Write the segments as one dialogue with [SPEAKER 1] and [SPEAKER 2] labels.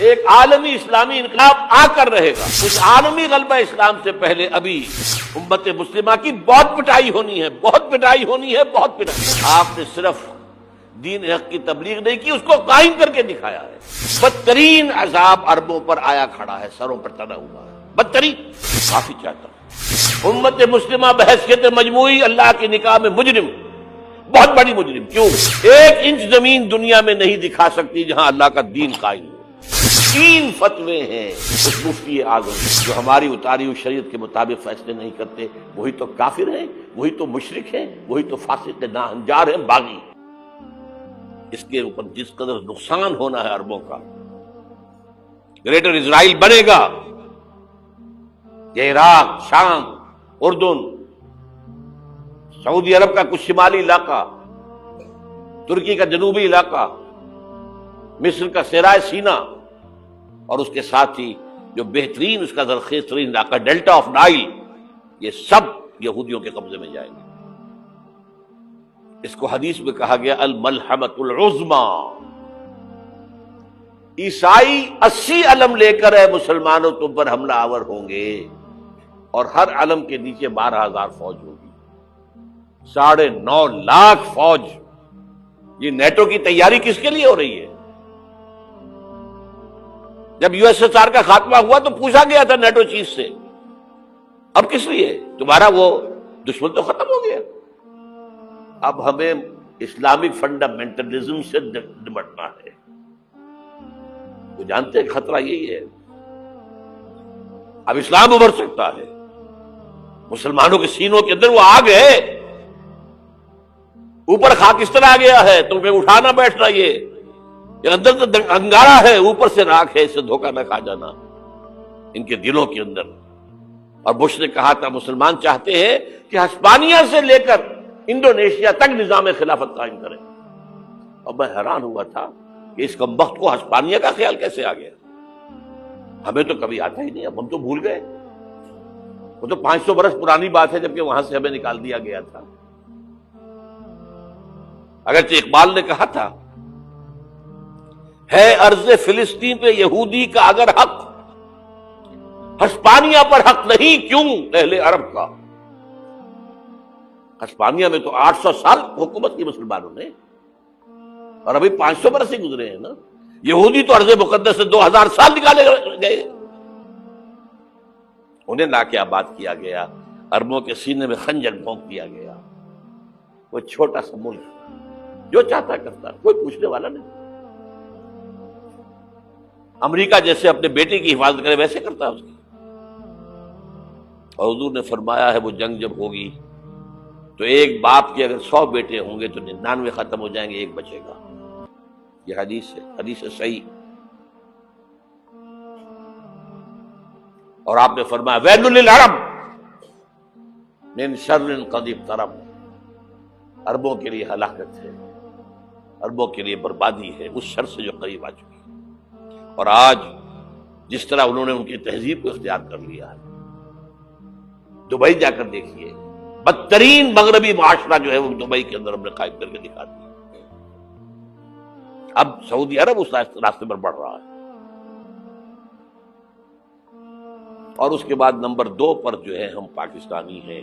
[SPEAKER 1] ایک عالمی اسلامی انقلاب آ کر رہے گا. اس عالمی غلبہ اسلام سے پہلے ابھی امت مسلمہ کی بہت پٹائی ہونی ہے، بہت پٹائی ہونی ہے، بہت پٹائی. آپ نے صرف دین حق کی تبلیغ نہیں کی، اس کو قائم کر کے دکھایا ہے. بدترین عذاب عربوں پر آیا کھڑا ہے، سروں پر ٹنا ہوا ہے، بدترین. کافی چاہتا ہوں امت مسلمہ بحیثیت مجموعی اللہ کی نگاہ میں مجرم، بہت بڑی مجرم. کیوں؟ 1 انچ زمین دنیا میں نہیں دکھا سکتی جہاں اللہ کا دین قائم ہو. 3 فتوے ہیں اس مفتی اعظم جو ہماری اتاری ہوئی شریعت کے مطابق فیصلے نہیں کرتے، وہی تو کافر ہیں، وہی تو مشرک ہیں، وہی تو فاسق ناہنجار ہیں، باغی. اس کے اوپر جس قدر نقصان ہونا ہے عربوں کا. گریٹر اسرائیل بنے گا، یہ عراق، شام، اردن، سعودی عرب کا کچھ شمالی علاقہ، ترکی کا جنوبی علاقہ، مصر کا صحرائے سینا، اور اس کے ساتھ ہی جو بہترین اس کا زرخیز ترین علاقہ ڈیلٹا آف نائل، یہ سب یہودیوں کے قبضے میں جائیں گے. اس کو حدیث میں کہا گیا الملحمۃ العظمی. عیسائی 80 علم لے کر اے مسلمانوں تم پر حملہ آور ہوں گے، اور ہر علم کے نیچے 12,000 فوج ہوگی. 9.5 لاکھ فوج. یہ نیٹو کی تیاری کس کے لیے ہو رہی ہے؟ جب USSR کا خاتمہ ہوا تو پوچھا گیا تھا نیٹو چیف سے، اب کس لیے؟ تمہارا وہ دشمن تو ختم ہو گیا، اب ہمیں اسلامک فنڈامنٹلزم سے نمٹنا ہے. وہ جانتے ہیں خطرہ یہی ہے. اب اسلام ابھر سکتا ہے، مسلمانوں کے سینوں کے اندر وہ آگ ہے، اوپر خاکستر آ گیا ہے، تمہیں اٹھانا بیٹھنا. یہ اندر تو انگارہ ہے، اوپر سے راکھ ہے، اس سے دھوکہ نہ کھا جانا ان کے دلوں کے اندر. اور بش نے کہا تھا مسلمان چاہتے ہیں کہ ہسپانیہ سے لے کر انڈونیشیا تک نظام خلافت قائم کریں. اور میں حیران ہوا تھا کہ اس کمبخت کو ہسپانیہ کا خیال کیسے آ گیا. ہمیں تو کبھی آتا ہی نہیں، اب ہم تو بھول گئے. وہ تو 500 برس پرانی بات ہے جبکہ وہاں سے ہمیں نکال دیا گیا تھا. اگرچہ اقبال نے کہا تھا ہے ارض فلسطین پہ یہودی کا اگر حق، ہسپانیہ پر حق نہیں کیوں اہل عرب کا. ہسپانیہ میں تو 800 سال حکومت کی مسلمانوں نے، اور ابھی 500 برس ہی گزرے ہیں نا. یہودی تو ارض مقدس سے 2000 سال نکالے گئے. انہیں لا کے آباد کیا گیا، عربوں کے سینے میں خنجر بھونک دیا گیا. وہ چھوٹا سا ملک جو چاہتا کرتا، کوئی پوچھنے والا نہیں. امریکہ جیسے اپنے بیٹے کی حفاظت کرے ویسے کرتا اس کی. اور حضور نے فرمایا ہے وہ جنگ جب ہوگی تو ایک باپ کے اگر 100 بیٹے ہوں گے تو 99 ختم ہو جائیں گے، ایک بچے گا. یہ حدیث ہے، حدیث ہے صحیح. اور آپ نے فرمایا ویل للعرب من شر قد اقترب. عربوں کے لیے ہلاکت ہے، عربوں کے لیے بربادی ہے اس شر سے جو قریب آ چکی. اور آج جس طرح انہوں نے ان کی تہذیب کو اختیار کر لیا ہے، دبئی جا کر دیکھیے، بدترین مغربی معاشرہ جو ہے وہ دبئی کے اندر ہم نے قائم کر کے دکھا دیا. اب سعودی عرب اس راستے پر بڑھ رہا ہے. اور اس کے بعد نمبر 2 پر جو ہے ہم پاکستانی ہیں.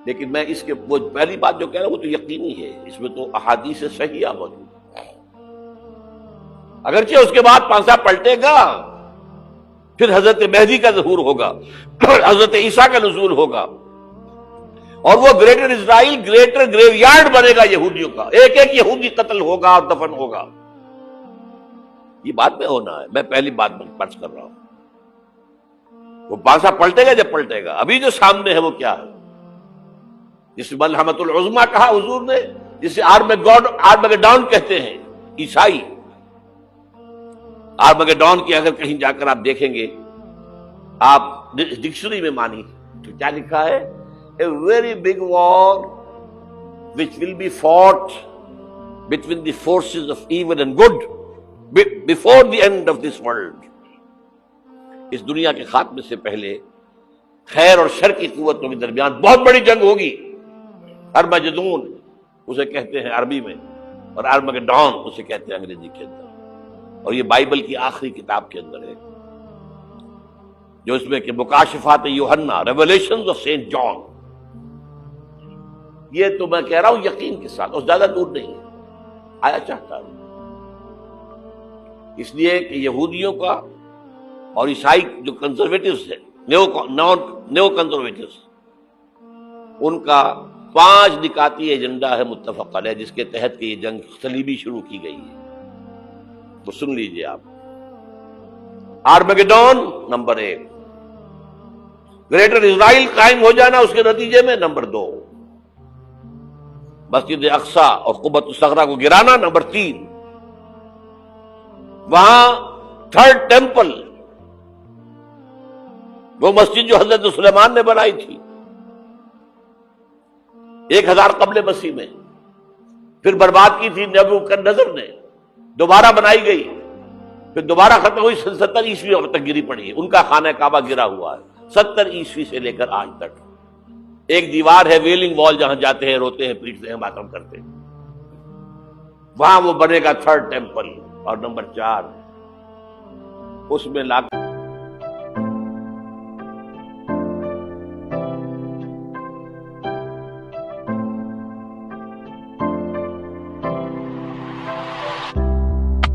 [SPEAKER 1] لیکن میں اس کے وہ پہلی بات جو کہہ رہا ہوں وہ تو یقینی ہے، اس میں تو احادیث صحیحہ موجود ہے. اگرچہ اس کے بعد پانسا پلٹے گا، پھر حضرت مہدی کا ظہور ہوگا، حضرت عیسیٰ کا نزول ہوگا، اور وہ گریٹر اسرائیل گریٹر گریو یارڈ بنے گا یہودیوں کا. ایک ایک یہودی قتل ہوگا اور دفن ہوگا. یہ بات میں ہونا ہے، میں پہلی بات فرض کر رہا ہوں. وہ پانسا پلٹے گا جب پلٹے گا. ابھی جو سامنے ہے وہ کیا ہے؟ جس ملحمۃ العظمی کہا حضور نے، جسے آرمگیڈون کہتے ہیں عیسائی. آرمگیڈون کی اگر کہیں جا کر آپ دیکھیں گے، آپ ڈکشنری میں مانی تو کیا لکھا ہے؟ A very big war which will be fought between the forces of evil and good before the end of this world. اس دنیا کے خاتمے سے پہلے خیر اور شر کی قوتوں کے درمیان بہت بڑی جنگ ہوگی. ارمجدون اسے کہتے ہیں عربی میں، اور آرمگیڈون اسے کہتے ہیں انگریزی کے اندر. اور یہ بائبل کی آخری کتاب کے اندر ہے، جو اس میں کہ مکاشفات یوحنا، ریولیشنز آف سینٹ جان، یہ تو میں کہہ رہا ہوں یقین کے ساتھ، اور زیادہ دور نہیں ہے، آیا چاہتا ہوں۔ اس لیے کہ یہودیوں کا اور عیسائی جو کنزرویٹوز ہیں، نیو کنزرویٹوز، ان کا 5 نکاتی ایجنڈا ہے متفق علیہ، جس کے تحت کہ یہ جنگ صلیبی شروع کی گئی ہے، وہ سن لیجئے آپ۔ آرمیگیڈون نمبر 1، گریٹر اسرائیل قائم ہو جانا اس کے نتیجے میں نمبر 2، مسجد اقصی اور قبۃ الصغریٰ کو گرانا نمبر 3، وہاں 3rd ٹیمپل، وہ مسجد جو حضرت سلیمان نے بنائی تھی 1000 قبل مسیح میں، پھر برباد کی تھی نبوکدنضر نے، دوبارہ بنائی گئی، پھر دوبارہ ختم ہوئی 70 عیسوی تک گری پڑی ہے، ان کا خانہ کعبہ گرا ہوا ہے 70 عیسوی سے لے کر آج تک۔ ایک دیوار ہے ویلنگ وال، جہاں جاتے ہیں، روتے ہیں، پیٹتے ہیں، ماتم کرتے ہیں، وہاں وہ بنے گا 3rd ٹیمپل، اور نمبر 4 اس میں لا